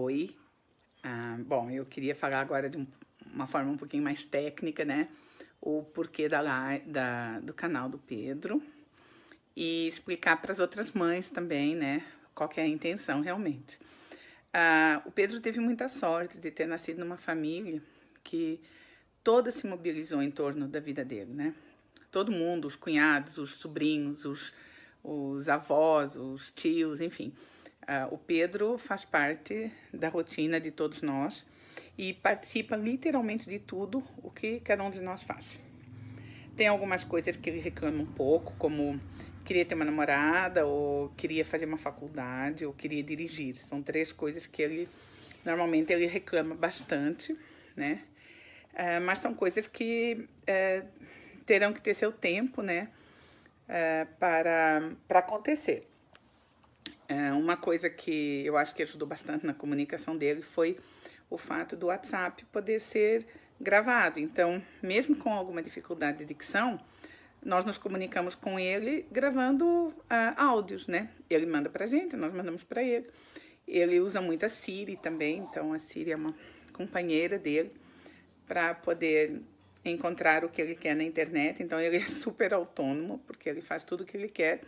Oi. Bom, eu queria falar agora de uma forma um pouquinho mais técnica, né? O porquê do canal do Pedro e explicar para as outras mães também, né? Qual que é a intenção realmente. O Pedro teve muita sorte de ter nascido numa família que toda se mobilizou em torno da vida dele, né? Todo mundo, os cunhados, os sobrinhos, os avós, os tios, enfim. O Pedro faz parte da rotina de todos nós e participa literalmente de tudo o que cada um de nós faz. Tem algumas coisas que ele reclama um pouco, como queria ter uma namorada, ou queria fazer uma faculdade, ou queria dirigir. São 3 coisas que normalmente ele reclama bastante, né? Mas são coisas que terão que ter seu tempo, né? Para acontecer. Uma coisa que eu acho que ajudou bastante na comunicação dele foi o fato do WhatsApp poder ser gravado. Então, mesmo com alguma dificuldade de dicção, nós nos comunicamos com ele gravando áudios, né? Ele manda pra gente, nós mandamos para ele. Ele usa muito a Siri também, então a Siri é uma companheira dele para poder encontrar o que ele quer na internet. Então, ele é super autônomo, porque ele faz tudo o que ele quer,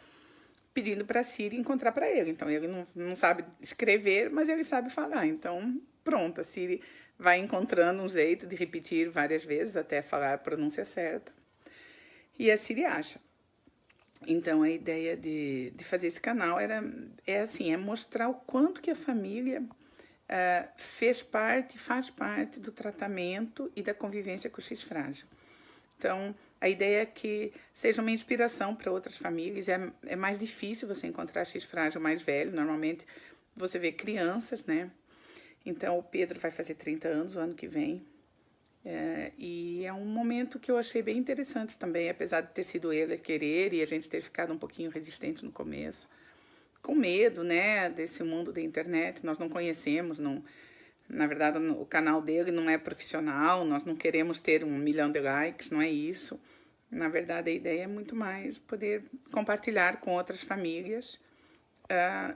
pedindo para a Siri encontrar para ele. Então, ele não sabe escrever, mas ele sabe falar. Então, pronto, a Siri vai encontrando um jeito de repetir várias vezes até falar a pronúncia certa. E a Siri acha. Então, a ideia de fazer esse canal é mostrar o quanto que a família faz parte do tratamento e da convivência com o X frágil. Então, a ideia é que seja uma inspiração para outras famílias. É mais difícil você encontrar X frágil mais velho. Normalmente, você vê crianças, né? Então, o Pedro vai fazer 30 anos o ano que vem. E é um momento que eu achei bem interessante também, apesar de ter sido ele a querer e a gente ter ficado um pouquinho resistente no começo. Com medo, né, desse mundo da internet. Nós não conhecemos, na verdade, o canal dele não é profissional, nós não queremos ter 1 milhão de likes, não é isso. Na verdade, a ideia é muito mais poder compartilhar com outras famílias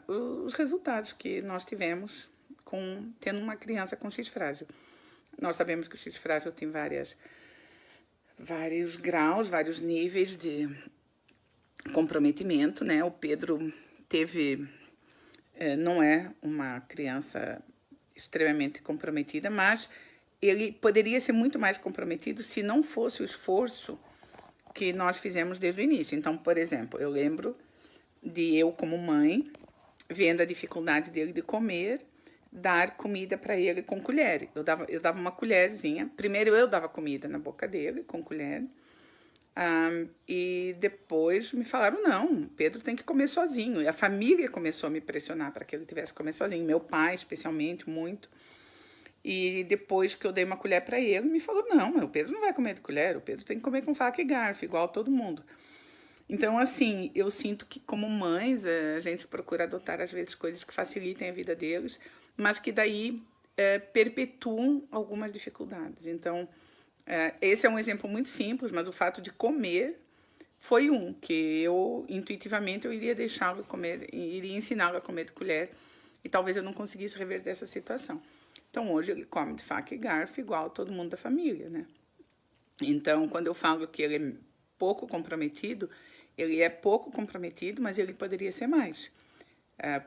os resultados que nós tivemos tendo uma criança com X frágil. Nós sabemos que o X frágil tem vários graus, vários níveis de comprometimento, né? O Pedro não é uma criança extremamente comprometida, mas ele poderia ser muito mais comprometido se não fosse o esforço que nós fizemos desde o início. Então, por exemplo, eu lembro de eu, como mãe, vendo a dificuldade dele de comer, dar comida para ele com colher. Eu dava uma colherzinha. Primeiro eu dava comida na boca dele com colher. E depois me falaram, não, Pedro tem que comer sozinho. E a família começou a me pressionar para que ele tivesse que comer sozinho. Meu pai, especialmente, muito. E depois que eu dei uma colher para ele, me falou, não, o Pedro não vai comer de colher, o Pedro tem que comer com faca e garfo, igual todo mundo. Então, assim, eu sinto que como mães, a gente procura adotar, às vezes, coisas que facilitem a vida deles, mas que daí perpetuam algumas dificuldades. Então, esse é um exemplo muito simples, mas o fato de comer foi que eu, intuitivamente, eu iria deixá-lo comer, iria ensiná-lo a comer de colher, e talvez eu não conseguisse reverter essa situação. Então, hoje ele come de faca e garfo, igual todo mundo da família, né? Então, quando eu falo que ele é pouco comprometido, ele é pouco comprometido, mas ele poderia ser mais.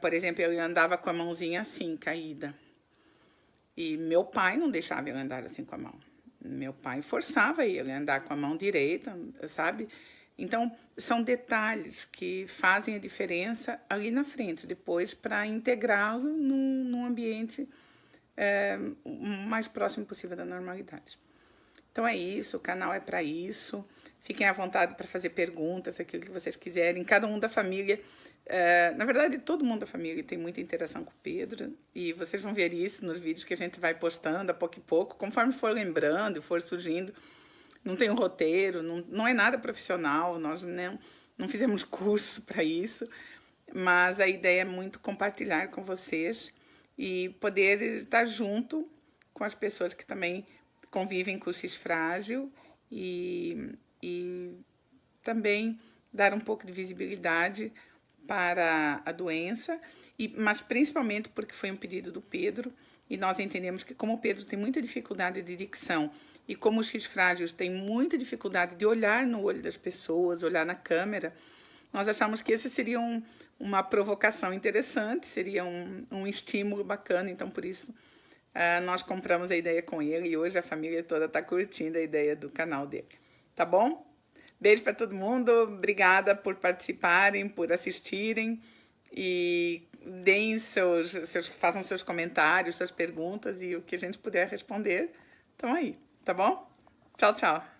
Por exemplo, ele andava com a mãozinha assim, caída. E meu pai não deixava ele andar assim com a mão. Meu pai forçava ele a andar com a mão direita, sabe? Então, são detalhes que fazem a diferença ali na frente, depois para integrá-lo num ambiente o mais próximo possível da normalidade. Então é isso, o canal é para isso. Fiquem à vontade para fazer perguntas, aquilo que vocês quiserem. Cada um da família, na verdade, todo mundo da família tem muita interação com o Pedro. E vocês vão ver isso nos vídeos que a gente vai postando a pouco e pouco, conforme for lembrando e for surgindo. Não tem um roteiro, não é nada profissional, nós não fizemos curso para isso. Mas a ideia é muito compartilhar com vocês e poder estar junto com as pessoas que também convivem com o X frágil e também dar um pouco de visibilidade para a doença, mas principalmente porque foi um pedido do Pedro, e nós entendemos que como o Pedro tem muita dificuldade de dicção, e como os X-frágios têm muita dificuldade de olhar no olho das pessoas, olhar na câmera, nós achamos que esse seria uma provocação interessante, seria um estímulo bacana, então por isso nós compramos a ideia com ele, e hoje a família toda está curtindo a ideia do canal dele, tá bom? Beijo para todo mundo, obrigada por participarem, por assistirem, e deem façam seus comentários, suas perguntas, e o que a gente puder responder, estão aí, tá bom? Tchau, tchau!